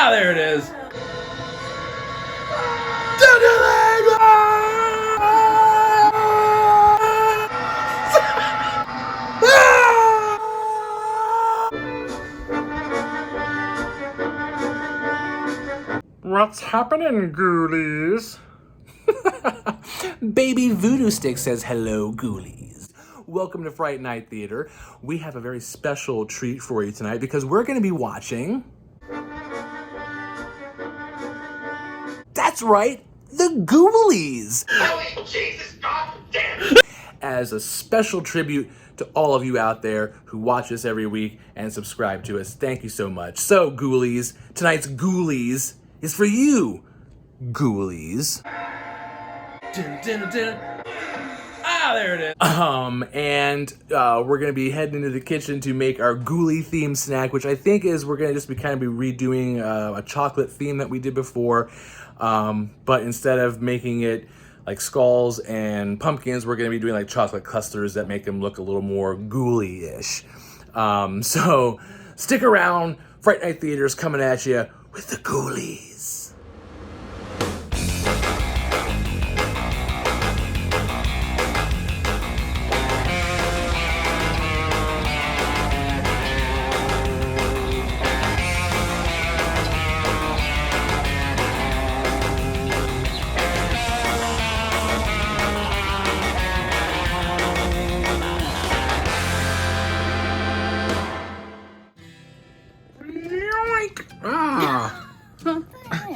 Ah, there it is. What's happening, Ghoulies? Baby Voodoo Stick says, hello, Ghoulies. Welcome to Fright Night Theatre. We have a very special treat for you tonight because we're going to be watching... That's right, the Ghoulies! Oh, Jesus, God damn! As a special tribute to all of you out there who watch us every week and subscribe to us. Thank you so much. So, Ghoulies, tonight's Ghoulies is for you, Ghoulies. Dun, dun, dun. Ah, there it is. We're gonna be heading into the kitchen to make our Ghoulie themed snack, which I think is we're gonna just be kind of be redoing a chocolate theme that we did before, but instead of making it like skulls and pumpkins, we're gonna be doing like chocolate clusters that make them look a little more ghoulie-ish. So stick around. Fright Night Theatre is coming at you with the Ghoulies.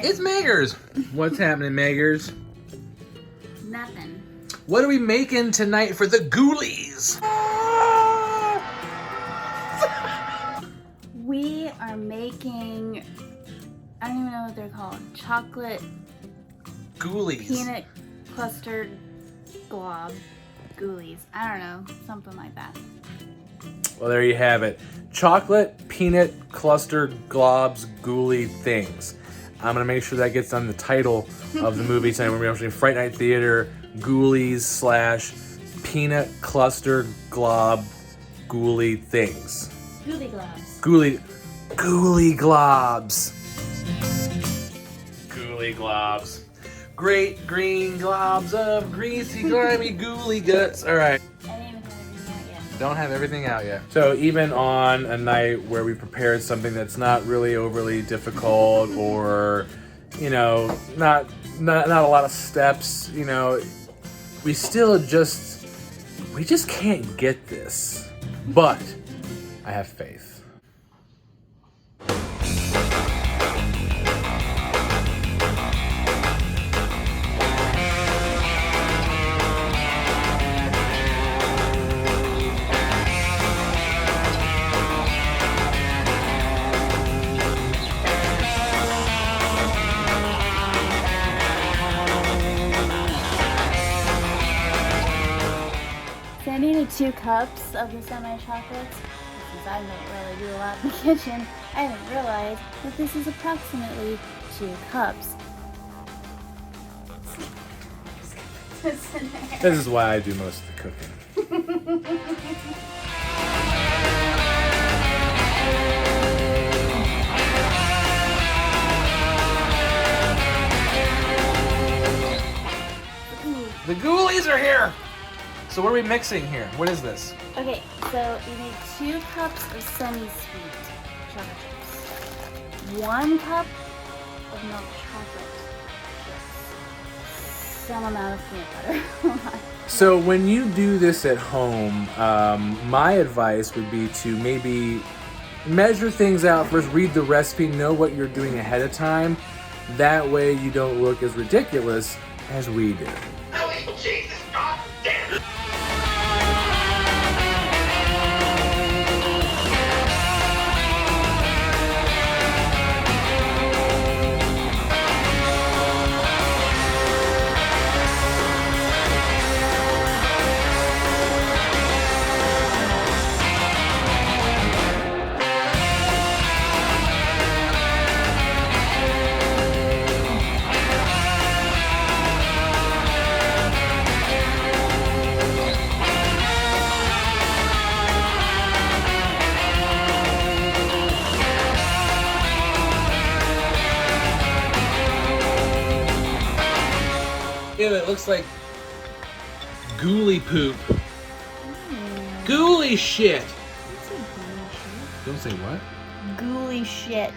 It's Meggers. What's happening, Meggers? Nothing. What are we making tonight for the Ghoulies? We are making, I don't even know what they're called, chocolate Ghoulies. peanut clustered glob ghoulies. I don't know, something like that. Well, there you have it. Chocolate peanut clustered globs ghoulie things. I'm gonna make sure that gets on the title of the movie tonight. We're gonna be watching Fright Night Theatre Ghoulies / peanut clustered glob ghoulie things. Ghoulie globs. Ghoulie globs. Ghoulie globs. Great green globs of greasy, grimy ghoulie guts. All right. Don't have everything out yet. So even on a night where we prepared something that's not really overly difficult or, you know, not a lot of steps, you know, we just can't get this. But I have faith. So I needed 2 cups of the semi-chocolates. Since I don't really do a lot in the kitchen, I didn't realize that this is approximately 2 cups. This is why I do most of the cooking. The Ghoulies are here! So what are we mixing here? What is this? Okay, so you need 2 cups of semi-sweet chocolate chips. 1 cup of milk chocolate chips. Some amount of peanut butter. So when you do this at home, my advice would be to maybe measure things out first, read the recipe, know what you're doing ahead of time. That way you don't look as ridiculous as we do. Oh, Jesus, God damn! Ew, it looks like ghoulie poop. Ghoulie shit. Don't say what? Ghoulie shit.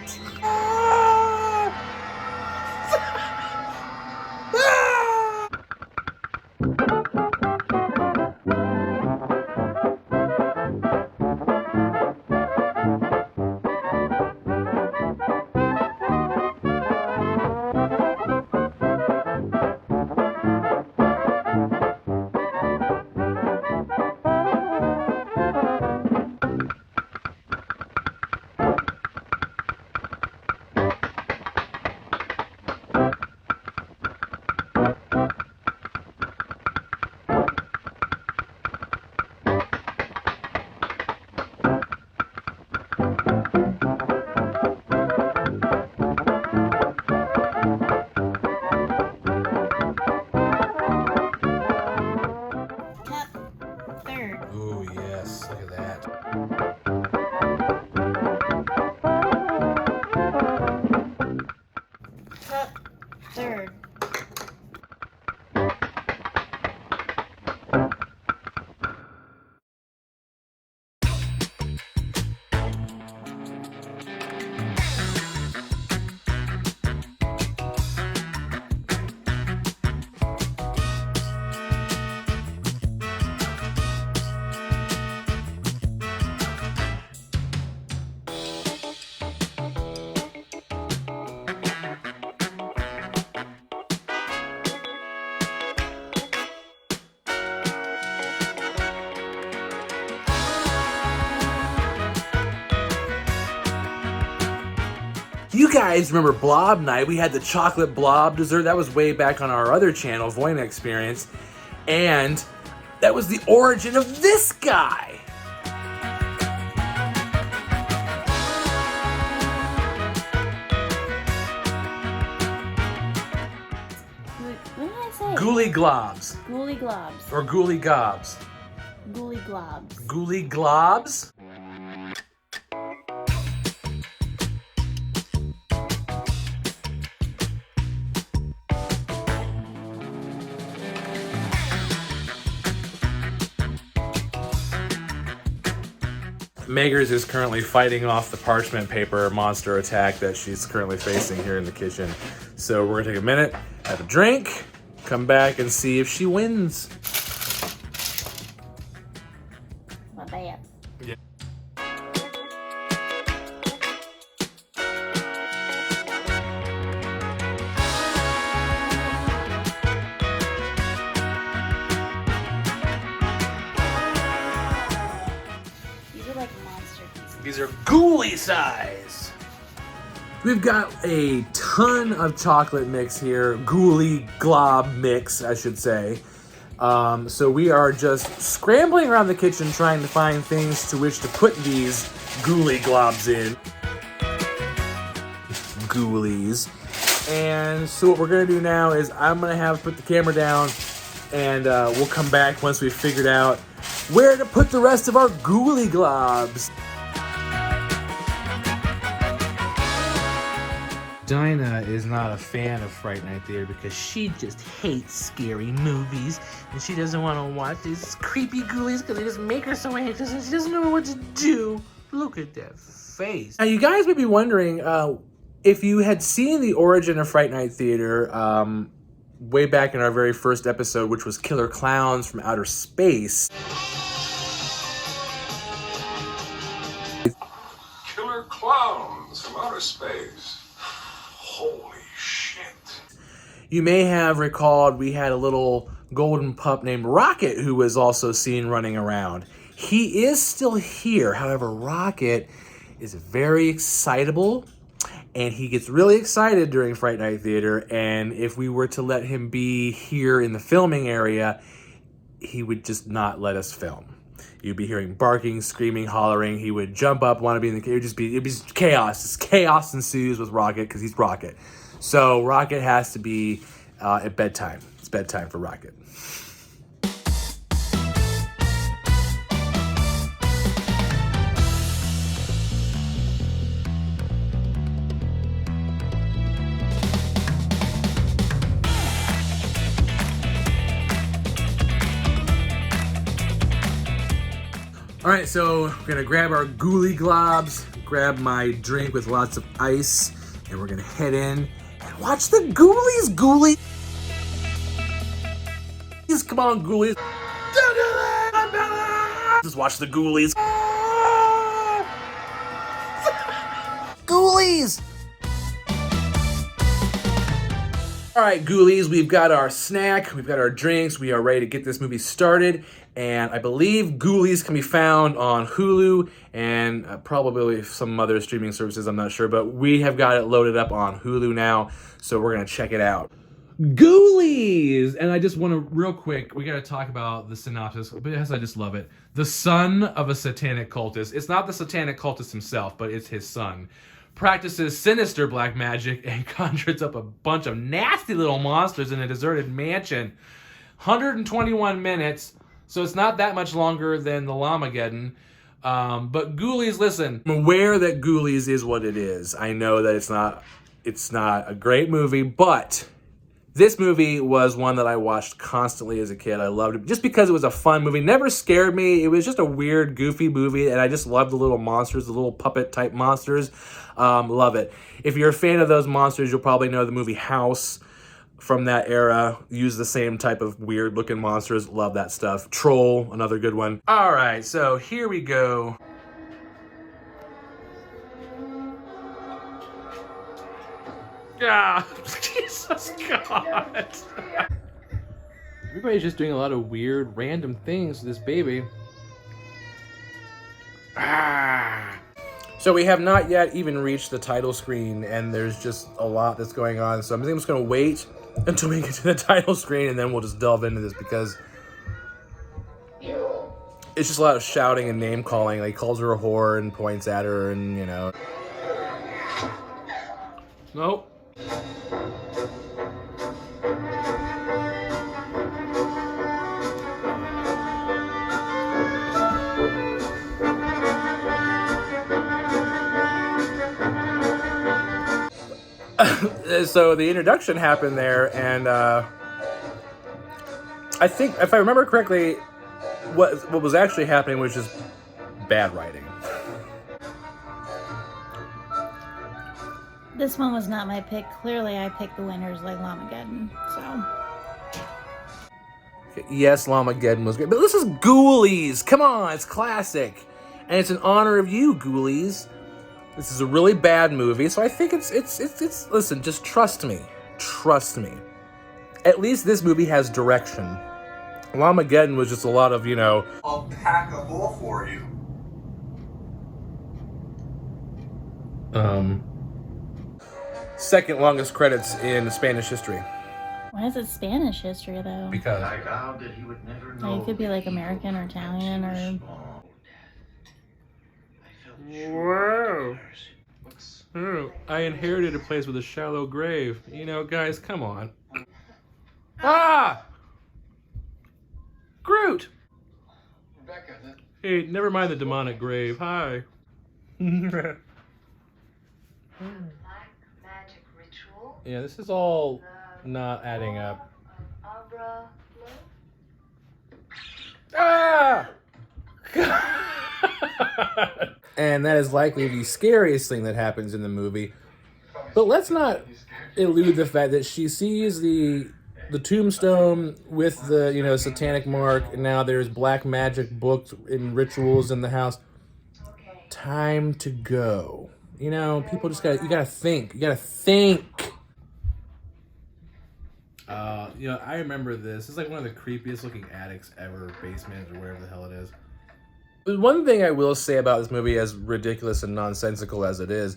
Oh, yes, look at that. Cup third. You guys remember Blob Night? We had the chocolate blob dessert. That was way back on our other channel, Voyna Experience. And that was the origin of this guy. What did I say? Ghoulie Globs. Ghoulie Globs. Or Ghoulie Gobs. Ghoulie Globs. Ghoulie Globs? Meggers is currently fighting off the parchment paper monster attack that she's currently facing here in the kitchen. So we're gonna take a minute, have a drink, come back and see if she wins. Not bad. Yeah. These are like monster pieces. These are ghoulie size. We've got a ton of chocolate mix here, Ghoulie Glob mix, I should say. So we are just scrambling around the kitchen trying to find things to which to put these Ghoulie Globs in. Ghoulies. And so what we're gonna do now is I'm gonna put the camera down and we'll come back once we've figured out where to put the rest of our Ghoulie Globs. Dinah is not a fan of Fright Night Theatre because she just hates scary movies and she doesn't want to watch these creepy ghoulies because they just make her so anxious and she doesn't know what to do. Look at that face. Now you guys may be wondering if you had seen the origin of Fright Night Theatre way back in our very first episode, which was Killer Clowns from Outer Space. Killer Clowns from Outer Space. Holy shit. You may have recalled we had a little golden pup named Rocket who was also seen running around. He is still here. However, Rocket is very excitable and he gets really excited during Fright Night Theatre, and if we were to let him be here in the filming area, he would just not let us film. You'd be hearing barking, screaming, hollering. He would jump up, want to be in the cage. It'd be chaos. Just chaos ensues with Rocket because he's Rocket. So Rocket has to be at bedtime. It's bedtime for Rocket. All right, so we're gonna grab our Ghoulie Globs, grab my drink with lots of ice, and we're gonna head in and watch the Ghoulies. Ghoulies! Come on, Ghoulies. Just watch the Ghoulies. Ghoulies! All right, Ghoulies, we've got our snack, we've got our drinks, we are ready to get this movie started. And I believe Ghoulies can be found on Hulu and probably some other streaming services, I'm not sure. But we have got it loaded up on Hulu now, so we're going to check it out. Ghoulies! And I just want to, real quick, we got to talk about the synopsis, because I just love it. The son of a satanic cultist. It's not the satanic cultist himself, but it's his son. Practices sinister black magic and conjures up a bunch of nasty little monsters in a deserted mansion. 121 minutes, so it's not that much longer than the Llamageddon. But Ghoulies, listen. I'm aware that Ghoulies is what it is. I know that it's not a great movie, but this movie was one that I watched constantly as a kid. I loved it just because it was a fun movie. Never scared me. It was just a weird, goofy movie, and I just loved the little monsters, the little puppet-type monsters. Love it. If you're a fan of those monsters, you'll probably know the movie House from that era. Use the same type of weird-looking monsters. Love that stuff. Troll, another good one. All right, so here we go. Ah, Jesus God. Everybody's just doing a lot of weird, random things to this baby. Ah. So we have not yet even reached the title screen, and there's just a lot that's going on. So I'm just going to wait until we get to the title screen, and then we'll just delve into this, because it's just a lot of shouting and name calling. Like, he calls her a whore and points at her, and, you know. Nope. So the introduction happened there, and I think, if I remember correctly, what was actually happening was just bad writing. This one was not my pick. Clearly, I picked the winners like Llamageddon, so. Yes, Llamageddon was great, but this is Ghoulies. Come on, it's classic, and it's in honor of you, Ghoulies. This is a really bad movie, so I think it's listen, just trust me. Trust me. At least this movie has direction. Llamageddon was just a lot of, you know, I'll pack a bowl for you. Second longest credits in Spanish history. Why is it Spanish history, though? Because I vowed that he would never know. Like, it could be like American or Italian or. Whoa. Oh, I inherited a place with a shallow grave. You know, guys, come on. Ah! Groot! Rebecca, that... Hey, never mind the demonic grave. Hi. Black magic ritual. Yeah, this is all not adding up. Abra Ah! And that is likely the scariest thing that happens in the movie. But let's not elude the fact that she sees the tombstone with the, you know, satanic mark, and now there's black magic books and rituals in the house. Time to go. You know, people just you gotta think. You gotta think. You know, I remember this. It's like one of the creepiest looking attics ever, basements or whatever the hell it is. One thing I will say about this movie, as ridiculous and nonsensical as it is,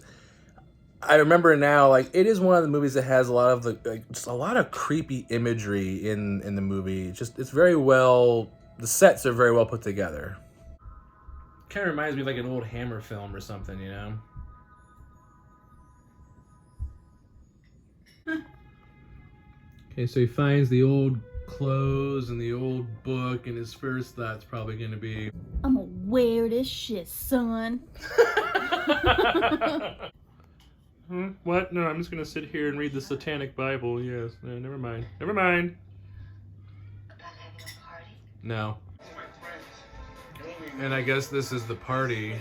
I remember now, like, it is one of the movies that has a lot of just a lot of creepy imagery in the movie. It's very well, the sets are very well put together. Kind of reminds me of like an old Hammer film or something, you know? Okay, so he finds the old clothes and the old book, and his first thought's probably going to be, I'm gonna wear this shit, son. What? No, I'm just going to sit here and read the Satanic Bible. Yes. No, never mind. Never mind. about having a party. No. My friends, Ghoulie And I guess this is the party.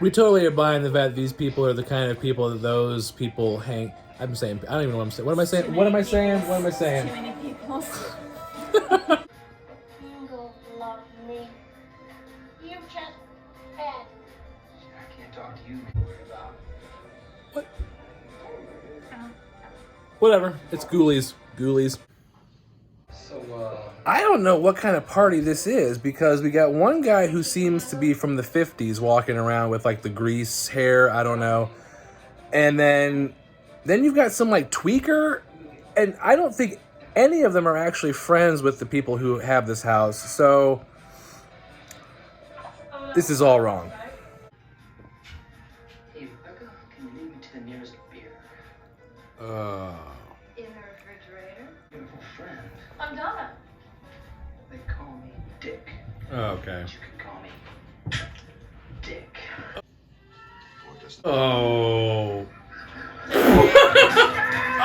We totally are buying the fact that these people are the kind of people that those people hang. I'm saying, I don't even know what I'm saying. What am I saying? What am I saying? What am I saying? Too many people. Jingle love me. You just bet. I can't talk to you. What? Whatever. It's Ghoulies. Ghoulies. So, I don't know what kind of party this is because we got one guy who seems to be from the 50s walking around with like the grease hair, I don't know. And then you've got some like tweaker, and I don't think any of them are actually friends with the people who have this house. So this is all wrong. hey, Rebecca, can you lead me to the nearest beer? In the refrigerator. Beautiful friend. I'm Donna. They call me Dick. Okay. But you can call me Dick. Oh.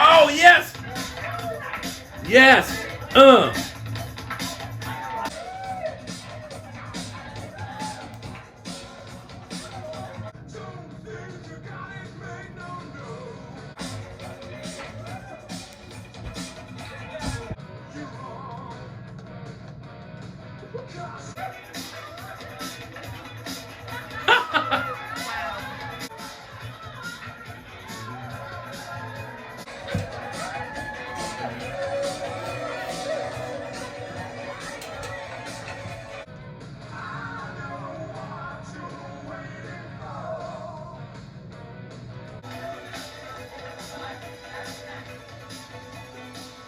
Oh, yes! Yes!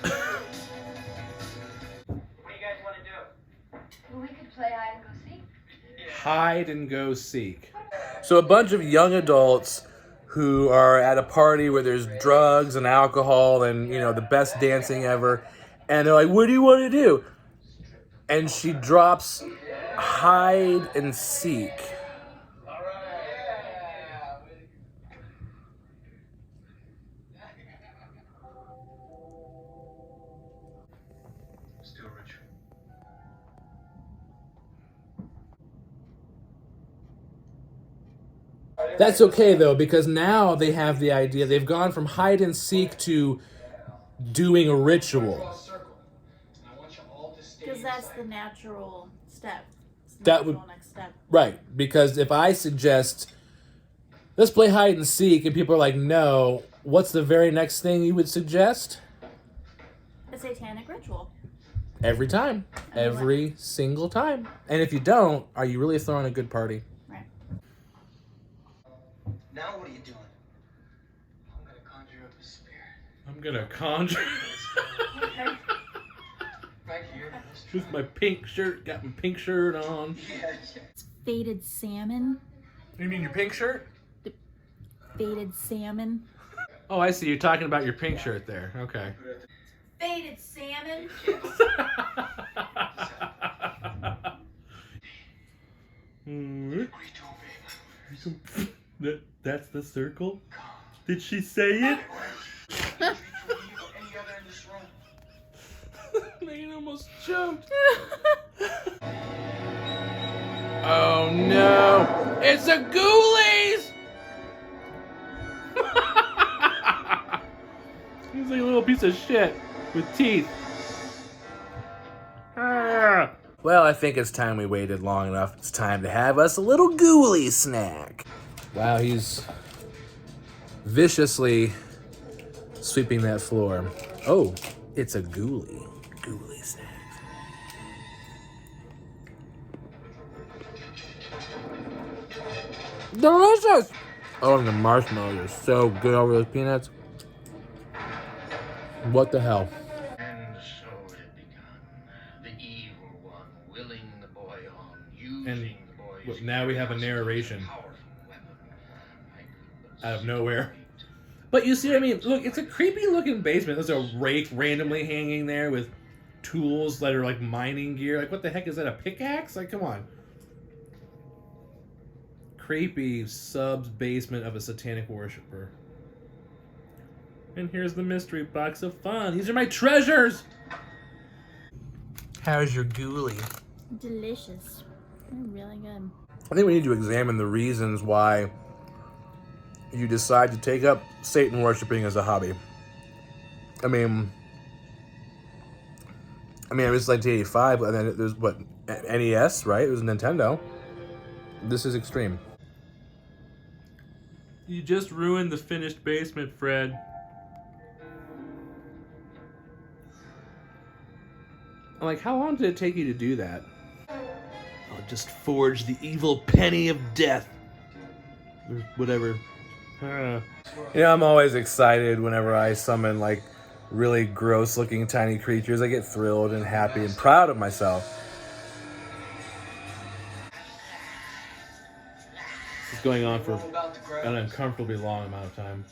What do you guys want to do? We could play hide and go seek. Hide and go seek. So a bunch of young adults who are at a party where there's drugs and alcohol and, you know, the best dancing ever. And they're like, what do you want to do? And she drops hide and seek. Still ritual. That's okay, though, because now they have the idea. They've gone from hide and seek to doing a ritual. Because that's the natural step. It's the That natural would- next step. Right, because if I suggest, let's play hide and seek, and people are like, no, what's the very next thing you would suggest? A satanic ritual. Every time. Every single time. And if you don't, are you really throwing a good party? Right. Now what are you doing? I'm gonna conjure up a spirit. I'm gonna conjure Right here. with my pink shirt, got my pink shirt on. Yes. Faded salmon. You mean your pink shirt? Faded salmon. Oh, I see. You're talking about your pink shirt there. Okay. Faded salmon. What are you doing, babe? That's the circle? Did she say it? Any other in this room? Megan almost jumped. Oh no! It's a Ghoulies! He's like a little piece of shit with teeth. Well, I think it's time we waited long enough. It's time to have us a little Ghoulie snack. Wow, he's viciously sweeping that floor. Oh, it's a Ghoulie. Ghoulie snack. Delicious! Oh, and the marshmallows are so good over those peanuts. What the hell? And so it had begun. The evil one willing the boy on, using And the boy's now we have a narration powerful weapon. I could but out of nowhere. But you see what I mean? Look, it's a creepy looking basement. There's a rake randomly hanging there with tools that are like mining gear. Like, what the heck is that? A pickaxe? Like, come on. Creepy subs basement of a satanic worshiper. And here's the mystery box of fun. These are my treasures! How's your Ghoulie? Delicious. They're really good. I think we need to examine the reasons why you decide to take up Satan worshiping as a hobby. I mean, it was 1985, and then there's what, NES, right? It was Nintendo. This is extreme. You just ruined the finished basement, Fred. I'm like, how long did it take you to do that? I'll just forge the evil penny of death. Or whatever. You know, I'm always excited whenever I summon, like, really gross-looking tiny creatures. I get thrilled and happy and proud of myself. This is going on for an uncomfortably long amount of time.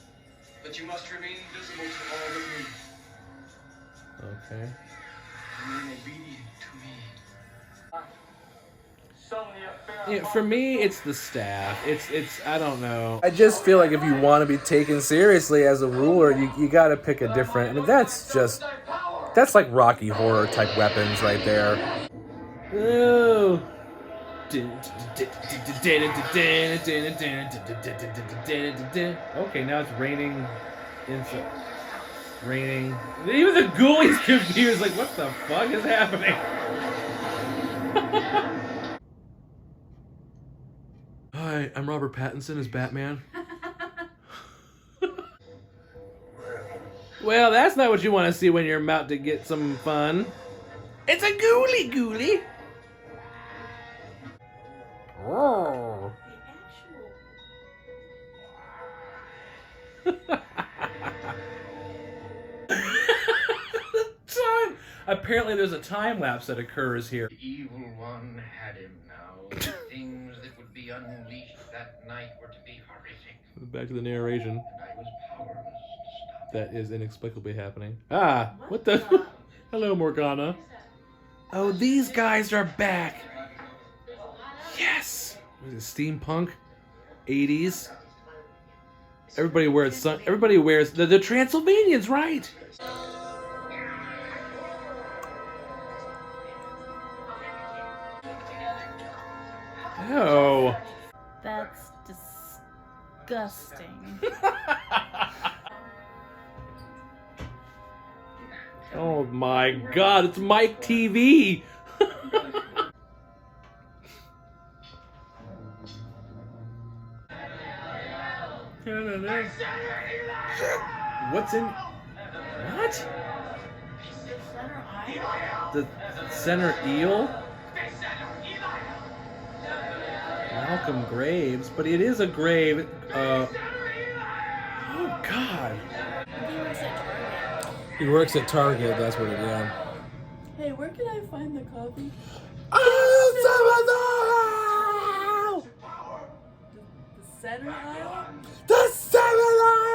But you must remain invisible to all of me. Okay. Remain obedient to me. Yeah, for me, it's the staff. It's I don't know. I just feel like if you want to be taken seriously as a ruler, you got to pick a different. I mean, that's like Rocky Horror type weapons right there. Ooh. Okay, now it's raining. Raining. Even the Ghoulies confused. Like, what the fuck is happening? Hi, I'm Robert Pattinson as Batman. Well, that's not what you want to see when you're about to get some fun. It's a ghoulie. Oh. Apparently there's a time lapse that occurs here. The evil one had him now. The things that would be unleashed that night were to be horrific. Back to the narration. And I was powerless to stop. That is inexplicably happening. Ah, what the? Hello, Morgana. Oh, these guys are back. Yes. What is it, steampunk? 80s. Everybody wears the Transylvanians, right? Oh. That's disgusting. Oh my God, it's Mike TV. What's in? What? The center eel? Malcolm Graves, but it is a grave. Oh God. He works at Target. That's what it is. Hey, where can I find the coffee? The center aisle? The center aisle!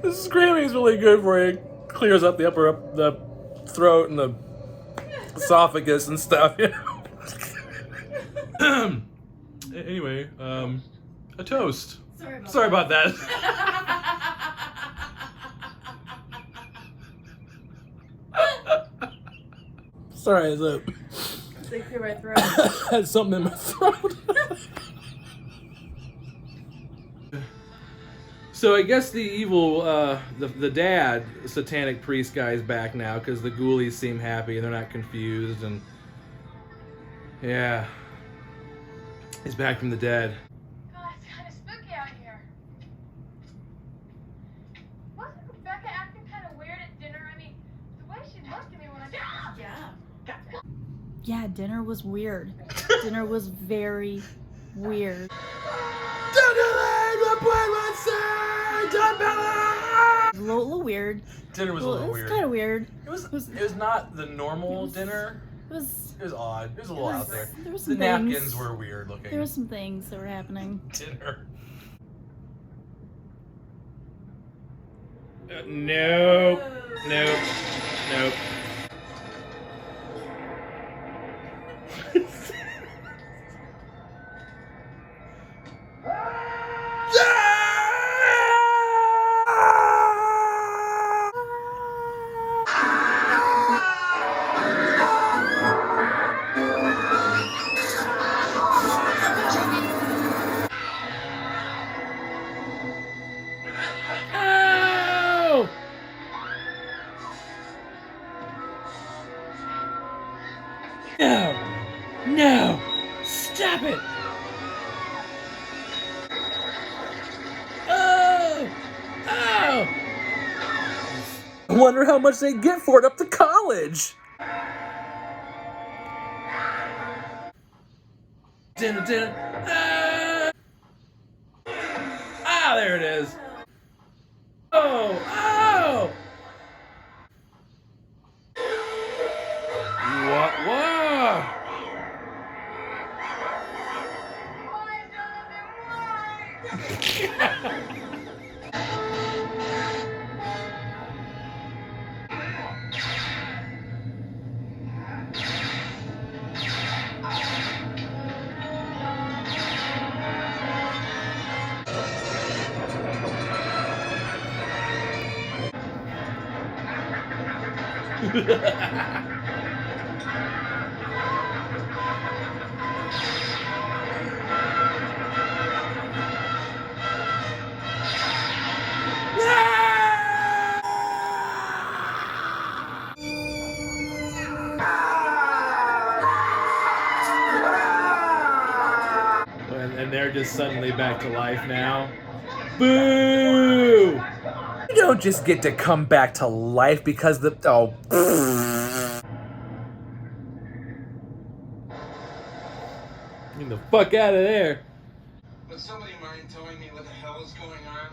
The screaming is really good for you. It clears up the throat and the esophagus and stuff, you know. Anyway, a toast. Sorry about that. Sorry, They clear my throat. I had something in my throat. So I guess the evil, the dad, satanic priest guy is back now because the ghoulies seem happy and they're not confused, and yeah, he's back from the dead. God, it's kind of spooky out here. Wasn't Rebecca acting kind of weird at dinner? I mean, the way she looked at me when I... Yeah. Yeah, dinner was weird. Dinner was very weird. A little weird. Dinner was a little It was weird. kind of weird. It was not the normal dinner. It was. It was odd. It was a little out there. There was The some things. napkins were weird looking. There were some things that were happening. Dinner. Nope. Nope. Nope. Oh! No! No! Stop it! Oh! Oh! I wonder how much they get for it up to college. Dinner, dinner. Ah, there it is. Oh, oh! What? Whoa! And they're just suddenly back to life now. Boo! You don't just get to come back to life because the... Oh. Get the fuck out of there. Would somebody mind telling me what the hell is going on?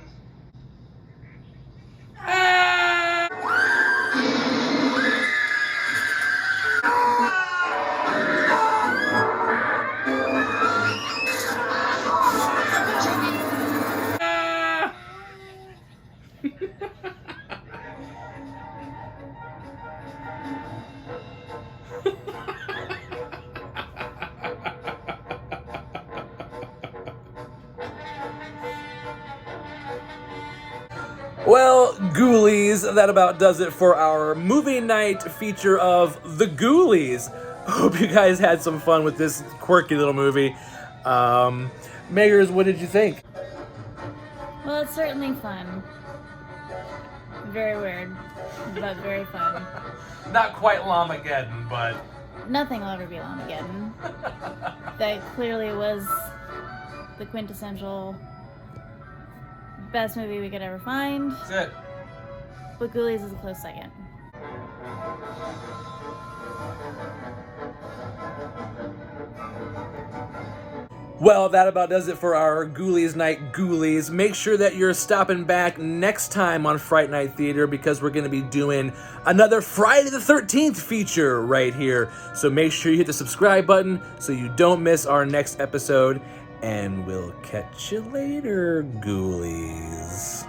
Well, Ghoulies, that about does it for our movie night feature of The Ghoulies. Hope you guys had some fun with this quirky little movie. Meggers, what did you think? Well, it's certainly fun. Very weird, but very fun. Not quite Lamageddon, but... Nothing will ever be Lamageddon. That clearly was the quintessential best movie we could ever find. That's it. But Ghoulies is a close second. Well, that about does it for our Ghoulies Night Ghoulies. Make sure that you're stopping back next time on Fright Night Theater because we're going to be doing another Friday the 13th feature right here. So make sure you hit the subscribe button so you don't miss our next episode. And we'll catch you later, Ghoulies.